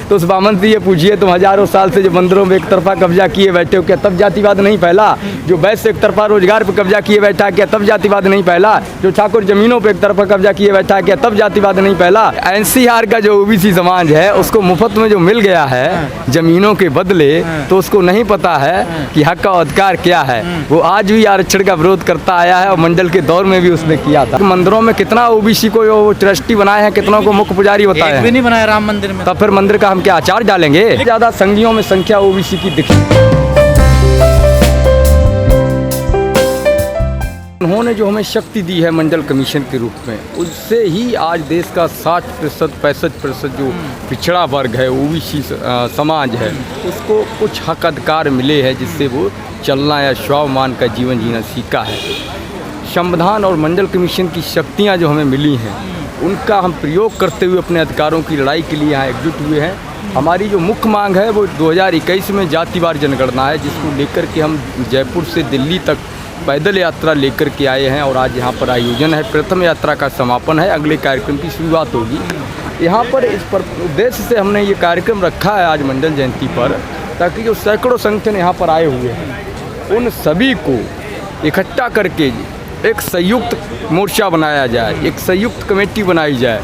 तो उस बामन से ये पूछिए, तुम हजारों साल से जो मंदिरों में एक तरफा कब्जा किए बैठे हो, क्या तब जातिवाद नहीं फैला? जो वैश्य एक तरफा रोजगार पे कब्जा किए बैठा है, क्या तब जातिवाद नहीं फैला? जो ठाकुर जमीनों पे एक तरफा कब्जा किए बैठा है, क्या तब जातिवाद नहीं फैला? एनसीआर का जो ओबीसी समाज है उसको मुफ्त में जो मिल गया है जमीनों के बदले, तो उसको नहीं पता है कि हक का अधिकार क्या है। वो आज भी आरक्षण का विरोध करता आया है और मंडल के दौर में भी उसने किया था। मंदिरों में कितना ओबीसी को वो ट्रस्टी बनाए हैं, कितनों को मुख्य पुजारी बताया है। भी नहीं बनाया राम मंदिर में, तब फिर मंदिर का हम क्या आचार डालेंगे? ज्यादा संघियों में संख्या ओबीसी की दिखी। उन्होंने जो हमें शक्ति दी है मंडल कमीशन के रूप में, उससे ही आज देश का 60% 65% जो पिछड़ा वर्ग है, ओबीसी समाज है, उसको कुछ हक अधिकार मिले हैं जिससे वो चलना या स्वाभिमान का जीवन जीना सीखा है। संविधान और मंडल कमीशन की शक्तियाँ जो हमें मिली हैं उनका हम प्रयोग करते हुए अपने अधिकारों की लड़ाई के लिए यहाँ एकजुट हुए हैं। हमारी जो मुख्य मांग है वो 2021 में जातिवार जनगणना है, जिसको लेकर के हम जयपुर से दिल्ली तक पैदल यात्रा लेकर के आए हैं और आज यहाँ पर आयोजन है। प्रथम यात्रा का समापन है, अगले कार्यक्रम की शुरुआत होगी। यहाँ पर इस पर उद्देश्य से हमने ये कार्यक्रम रखा है आज मंडल जयंती पर, ताकि जो सैकड़ों संगठन यहाँ पर आए हुए हैं उन सभी को इकट्ठा करके एक संयुक्त मोर्चा बनाया जाए, एक संयुक्त कमेटी बनाई जाए,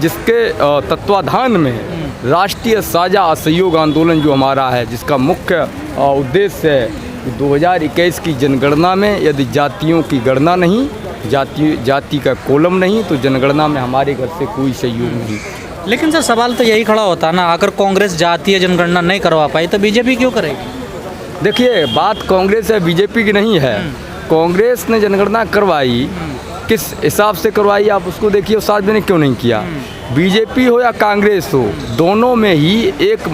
जिसके तत्वाधान में राष्ट्रीय साझा असहयोग आंदोलन जो हमारा है, जिसका मुख्य उद्देश्य है कि 2021 की जनगणना में यदि जातियों की गणना नहीं, जाति का कॉलम नहीं, तो जनगणना में हमारे घर से कोई सहयोग नहीं। लेकिन सर सवाल तो यही खड़ा होता है ना, अगर कांग्रेस जातीय जनगणना नहीं करवा पाई तो बीजेपी क्यों करेगी? देखिए, बात कांग्रेस या बीजेपी की नहीं है। कांग्रेस ने जनगणना करवाई, किस हिसाब से करवाई आप उसको देखिए, और साथ ने क्यों नहीं किया। बीजेपी हो या कांग्रेस हो, दोनों में ही एक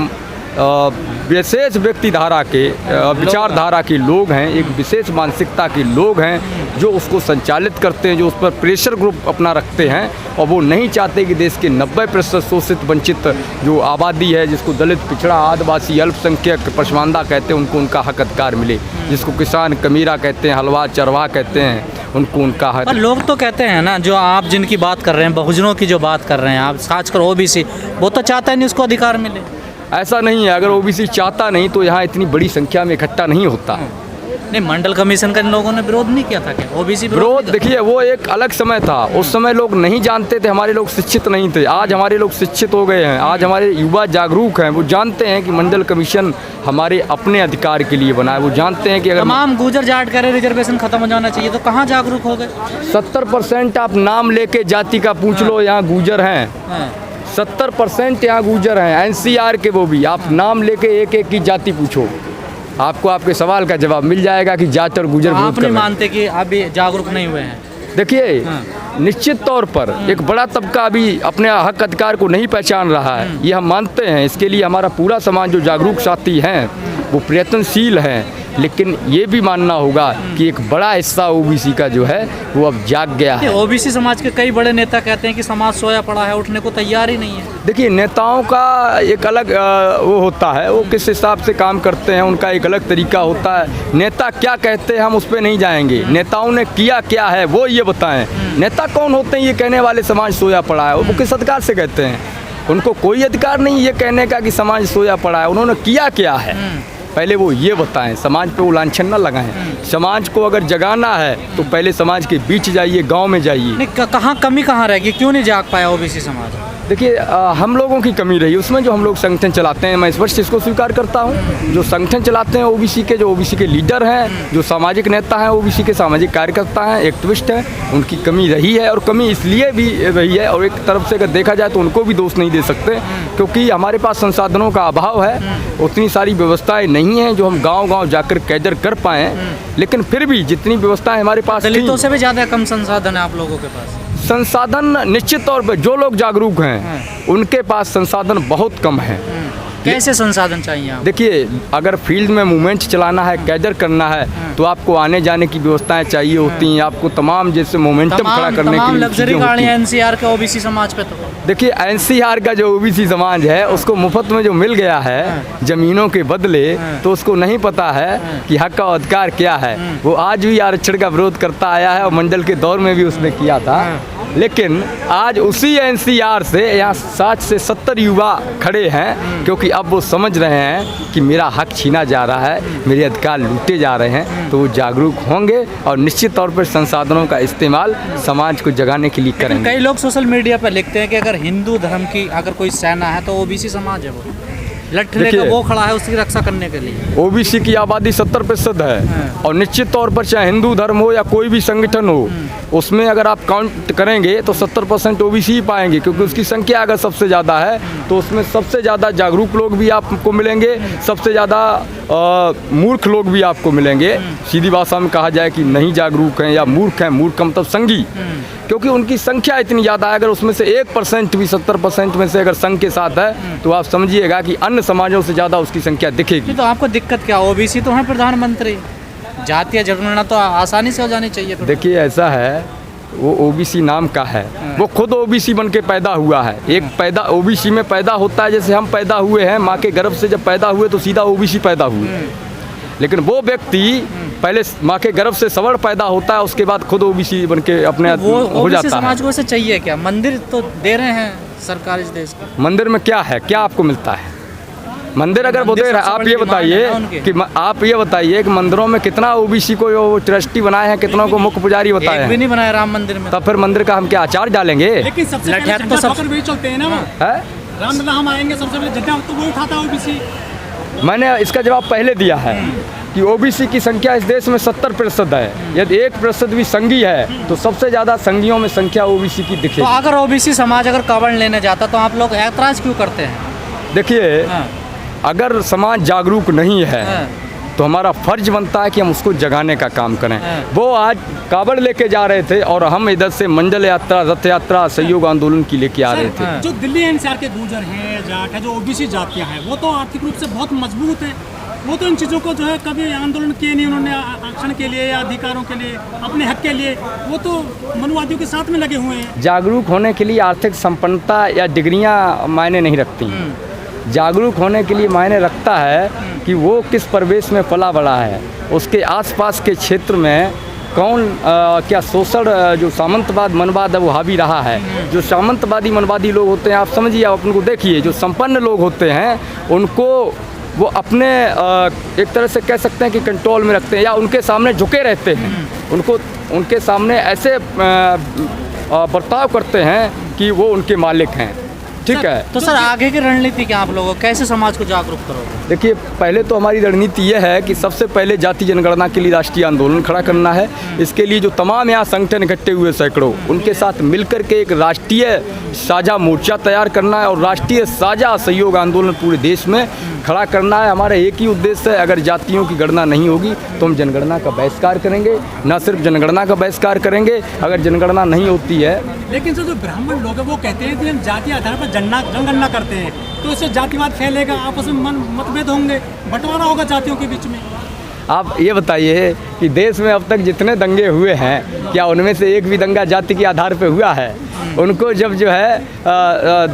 विशेष व्यक्ति धारा के विचारधारा के लोग हैं, एक विशेष मानसिकता के लोग हैं जो उसको संचालित करते हैं, जो उस पर प्रेशर ग्रुप अपना रखते हैं, और वो नहीं चाहते कि देश के 90% शोषित वंचित जो आबादी है, जिसको दलित, पिछड़ा, आदिवासी, अल्पसंख्यक, पसमानदा कहते हैं, उनको उनका हक अधिकार मिले। जिसको किसान कमीरा कहते हैं, हलवा चरवाहा कहते हैं, उनको उनका हक। लोग तो कहते हैं ना, जो आप जिनकी बात कर रहे हैं, बहुजनों की जो बात कर रहे हैं आप, खासकर ओबीसी, वो तो चाहता है नहीं उसको अधिकार मिले। ऐसा नहीं है, अगर ओबीसी चाहता नहीं तो यहाँ इतनी बड़ी संख्या में इकट्ठा नहीं होता। नहीं, मंडल कमीशन का इन लोगों ने विरोध नहीं किया था क्या? ओबीसी विरोध देखिए, वो एक अलग समय था, उस समय लोग नहीं जानते थे, हमारे लोग शिक्षित नहीं थे। आज हमारे लोग शिक्षित हो गए हैं, आज हमारे युवा जागरूक हैं, वो जानते हैं कि मंडल कमीशन हमारे अपने अधिकार के लिए बना है। वो जानते हैं कि अगर तमाम गुजर जाट करे रिजर्वेशन खत्म हो जाना चाहिए, तो कहाँ जागरूक हो गए? 70% आप नाम लेके जाति का पूछ लो, यहाँ गुजर हैं। 70% यहाँ गुजर हैं, एनसीआर के, वो भी आप नाम लेके एक एक की जाति पूछो, आपको आपके सवाल का जवाब मिल जाएगा कि जाट और गुजर आप नहीं मानते कि अभी जागरूक नहीं हुए हैं? देखिए, निश्चित तौर पर एक बड़ा तबका अभी अपने हक अधिकार को नहीं पहचान रहा है, ये हम मानते हैं। इसके लिए हमारा पूरा समाज जो जागरूक साथी हैं वो प्रयत्नशील हैं, लेकिन ये भी मानना होगा कि एक बड़ा हिस्सा ओबीसी का जो है वो अब जाग गया है। ओबीसी समाज के कई बड़े नेता कहते हैं कि समाज सोया पड़ा है, उठने को तैयार ही नहीं है। देखिए, नेताओं का एक अलग वो होता है, वो किस हिसाब से काम करते हैं, उनका एक अलग तरीका होता है। नेता क्या कहते हैं हम उस पर नहीं जाएंगे, नेताओं ने किया क्या है वो ये बताएं। नेता कौन होते हैं ये कहने वाले समाज सोया पड़ा है, वो किस अधिकार से कहते हैं? उनको कोई अधिकार नहीं ये कहने का कि समाज सोया पड़ा है। उन्होंने किया क्या है पहले वो ये बताएं, समाज पे वो लांछन न लगाएं। समाज को अगर जगाना है तो पहले समाज के बीच जाइए, गांव में जाइए। नहीं, कहाँ कमी कहाँ रह गई, क्यों नहीं जाग पाया ओबीसी समाज? देखिए, हम लोगों की कमी रही उसमें, जो हम लोग संगठन चलाते हैं, मैं इस वर्ष इसको स्वीकार करता हूँ। जो संगठन चलाते हैं ओबीसी के, जो ओबीसी के लीडर हैं, जो सामाजिक नेता हैं, ओबीसी के सामाजिक कार्यकर्ता हैं, एक्टिविस्ट हैं, उनकी कमी रही है। और कमी इसलिए भी रही है, और एक तरफ से अगर देखा जाए तो उनको भी दोष नहीं दे सकते, क्योंकि हमारे पास संसाधनों का अभाव है, उतनी सारी व्यवस्थाएँ नहीं हैं जो हम गाँव जाकर कैदर कर पाएँ। लेकिन फिर भी जितनी व्यवस्थाएँ हमारे पास, दलितों से भी ज़्यादा कम संसाधन है आप लोगों के पास। संसाधन निश्चित तौर पर जो लोग जागरूक हैं उनके पास संसाधन बहुत कम है। कैसे संसाधन चाहिए आप? देखिए, अगर फील्ड में मूवमेंट चलाना है, कैडर करना है, तो आपको आने जाने की व्यवस्थाएं चाहिए होती हैं, आपको तमाम जैसे मोमेंटम खड़ा करने के लिए लग्जरी गाड़ियां एनसीआर के ओबीसी समाज पे। तो देखिए, एनसीआर का जो ओबीसी समाज है उसको मुफ्त में जो मिल गया है जमीनों के बदले, तो उसको नहीं पता है कि हक का अधिकार क्या है। वो आज भी आरक्षण का विरोध करता आया है और मंडल के दौर में भी उसने किया था। लेकिन आज उसी एनसीआर से यहाँ 60 से 70 युवा खड़े हैं, क्योंकि अब वो समझ रहे हैं कि मेरा हक छीना जा रहा है, मेरे अधिकार लूटे जा रहे हैं, तो वो जागरूक होंगे और निश्चित तौर पर संसाधनों का इस्तेमाल समाज को जगाने के लिए करेंगे। कई लोग सोशल मीडिया पर लिखते हैं कि अगर हिंदू धर्म की अगर कोई सेना है तो ओबीसी समाज है, वो लठ लेकर वो खड़ा है उसकी रक्षा करने के लिए। ओबीसी की आबादी 70% है और निश्चित तौर पर चाहे हिंदू धर्म हो या कोई भी संगठन हो, उसमें अगर आप काउंट करेंगे तो 70% ओबीसी ही पाएंगे, क्योंकि उसकी संख्या अगर सबसे ज़्यादा है तो उसमें सबसे ज़्यादा जागरूक लोग भी आपको मिलेंगे, सबसे ज़्यादा मूर्ख लोग भी आपको मिलेंगे। सीधी भाषा में कहा जाए कि नहीं जागरूक हैं या मूर्ख हैं, मूर्ख का मतलब संगी, क्योंकि उनकी संख्या इतनी ज़्यादा है। अगर उसमें से 1% भी 70% में से अगर संघ के साथ है तो आप समझिएगा कि अन्य समाजों से ज़्यादा उसकी संख्या दिखेगी। तो आपको दिक्कत क्या, ओबीसी तो है प्रधानमंत्री, जातीय जनगणना तो आसानी से हो जानी चाहिए। देखिए ऐसा है, वो ओबीसी नाम का है, वो खुद ओबीसी बन के पैदा हुआ है। एक पैदा ओबीसी में पैदा होता है, जैसे हम पैदा हुए हैं माँ के गर्भ से, जब पैदा हुए तो सीधा ओबीसी पैदा हुए, लेकिन वो व्यक्ति पहले माँ के गर्भ से सवर्ण पैदा होता है, उसके बाद खुद ओबीसी बन के अपने वो हो जाता है। समाज को ऐसे चाहिए क्या? मंदिर तो दे रहे हैं सरकार इस देश को। मंदिर में क्या है, क्या आपको मिलता है? मंदिर अगर वो दे रहा है, आप ये बताइए कि आप ये बताइए कि मंदिरों में कितना ओबीसी को वो ट्रस्टी बनाए हैं, कितनों को मुख्य पुजारी बताए हैं? भी नहीं बनाया राम मंदिर में। तब फिर मंदिर का हम क्या आचार डालेंगे? लेकिन सबसे पहले तो सब वही चलते हैं ना, वो है रामलला हम आएंगे सबसे पहले झंडा तो वो उठाता है ओबीसी। मैंने इसका जवाब पहले दिया है कि ओबीसी की संख्या इस देश में 70% है। यदि 1% भी संघी है तो सबसे ज़्यादा संघियों में संख्या ओबीसी की दिखेगी। तो अगर ओबीसी समाज अगर कावड़ लेने जाता तो आप लोग ऐतराज़ क्यों करते हैं? देखिए, अगर समाज जागरूक नहीं है तो हमारा फर्ज बनता है कि हम उसको जगाने का काम करें। वो आज कावड़ लेके जा रहे थे और हम इधर से मंडल यात्रा, रथ यात्रा, सहयोग आंदोलन की लेके आ रहे थे। जो दिल्ली एनसीआर के गुर्जर हैं, जाट है, जो ओबीसी जातियां हैं, वो तो आर्थिक रूप से बहुत मजबूत है। वो तो इन चीज़ों को जो है कभी आंदोलन किए नहीं उन्होंने, आरक्षण के लिए या अधिकारों के लिए, अपने हक के लिए, वो तो मनुवादियों के साथ में लगे हुए हैं। जागरूक होने के लिए आर्थिक संपन्नता या डिग्रियां मायने नहीं रखती। जागरूक होने के लिए मायने रखता है कि वो किस परिवेश में पला बड़ा है, उसके आसपास के क्षेत्र में कौन क्या शोषण, जो सामंतवाद मनवाद है वो हावी रहा है। जो सामंतवादी मनवादी लोग होते हैं, आप समझिए, आप उनको देखिए, जो संपन्न लोग होते हैं उनको वो अपने एक तरह से कह सकते हैं कि कंट्रोल में रखते हैं या उनके सामने झुके रहते हैं। उनको उनके सामने ऐसे बर्ताव करते हैं कि वो उनके मालिक हैं। ठीक है, तो सर आगे की रणनीति क्या आप लोगों, कैसे समाज को जागरूक करोगे? देखिए, पहले तो हमारी रणनीति ये है कि सबसे पहले जाति जनगणना के लिए राष्ट्रीय आंदोलन खड़ा करना है। इसके लिए जो तमाम यहाँ संगठन इकट्ठे हुए सैकड़ों, उनके साथ मिलकर के एक राष्ट्रीय साझा मोर्चा तैयार करना है और राष्ट्रीय साझा सहयोग आंदोलन पूरे देश में खड़ा करना है। हमारा एक ही उद्देश्य है, अगर जातियों की गणना नहीं होगी तो हम जनगणना का बहिष्कार करेंगे। न सिर्फ जनगणना का बहिष्कार करेंगे, अगर जनगणना नहीं होती है। लेकिन सर, जो ब्राह्मण लोग हैं वो कहते हैं कि हम जाति आधार पर जनगणना करते हैं तो इससे जातिवाद फैलेगा, आपस में मतभेद होंगे, बंटवारा होगा जातियों के बीच में। आप ये बताइए कि देश में अब तक जितने दंगे हुए हैं, क्या उनमें से एक भी दंगा जाति के आधार पे हुआ है? उनको जब जो है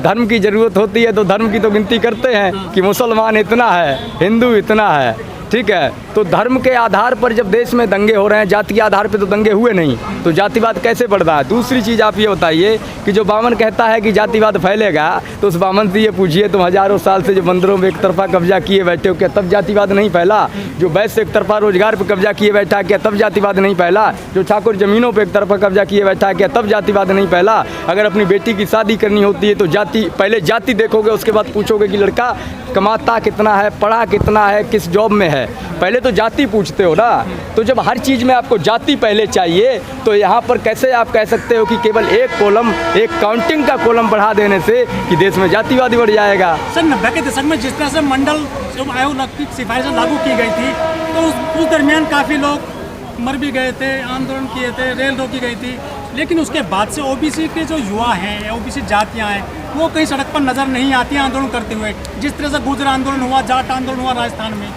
धर्म की ज़रूरत होती है तो धर्म की तो गिनती करते हैं कि मुसलमान इतना है, हिंदू इतना है। ठीक है, तो धर्म के आधार पर जब देश में दंगे हो रहे हैं, जाति के आधार पे तो दंगे हुए नहीं, तो जातिवाद कैसे बढ़ रहा है? दूसरी चीज़ आप ये बताइए कि जो बामन कहता है कि जातिवाद फैलेगा, तो उस बामन से ये पूछिए, तुम हज़ारों साल से जो मंदिरों में एक तरफा कब्जा किए बैठे हो, क्या तब जातिवाद नहीं फैला? जो वैश्य एक तरफा रोजगार पर कब्जा किए बैठा है, क्या तब जातिवाद नहीं फैला? जो ठाकुर ज़मीनों पर एक तरफा कब्जा किए बैठा है, क्या तब जातिवाद नहीं फैला? अगर अपनी बेटी की शादी करनी होती है तो जाति, पहले जाति देखोगे, उसके बाद पूछोगे कि लड़का कमाता कितना है, पढ़ा कितना है, किस जॉब में है, पहले तो जाति पूछते हो ना। तो जब हर चीज़ में आपको जाति पहले चाहिए तो यहाँ पर कैसे आप कह सकते हो कि केवल एक कॉलम, एक काउंटिंग का कॉलम बढ़ा देने से कि देश में जातिवादी बढ़ जाएगा? सर, 90 के दशक में जिस तरह से मंडल जो आयोग की सिफारिशें लागू की गई थी तो उस दरमियान काफ़ी लोग मर भी गए थे, आंदोलन किए थे, रेल रोकी गई थी। लेकिन उसके बाद से ओबीसी के जो युवा हैं, ओबीसी जातियाँ हैं, वो कहीं सड़क पर नज़र नहीं आती आंदोलन करते हुए, जिस तरह से गुर्जर आंदोलन हुआ, जाट आंदोलन हुआ राजस्थान में।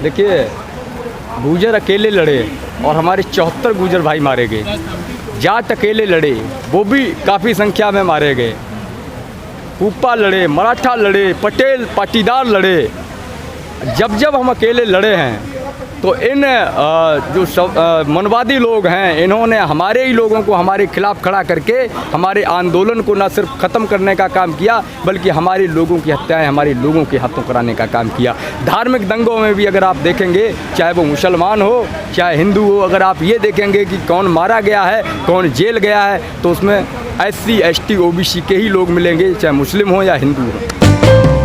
देखिए, गुर्जर अकेले लड़े और हमारे 74 गुर्जर भाई मारे गए। जाट अकेले लड़े, वो भी काफ़ी संख्या में मारे गए। कुप्पा लड़े, मराठा लड़े, पटेल पाटीदार लड़े। जब जब हम अकेले लड़े हैं तो इन जो मनवादी लोग हैं, इन्होंने हमारे ही लोगों को हमारे खिलाफ खड़ा करके हमारे आंदोलन को न सिर्फ ख़त्म करने का काम किया, बल्कि हमारे लोगों की हत्याएं हमारे लोगों के हाथों कराने का काम किया। धार्मिक दंगों में भी अगर आप देखेंगे, चाहे वो मुसलमान हो चाहे हिंदू हो, अगर आप ये देखेंगे कि कौन मारा गया है, कौन जेल गया है, तो उसमें SC ST OBC के ही लोग मिलेंगे, चाहे मुस्लिम हो या हिंदू हो।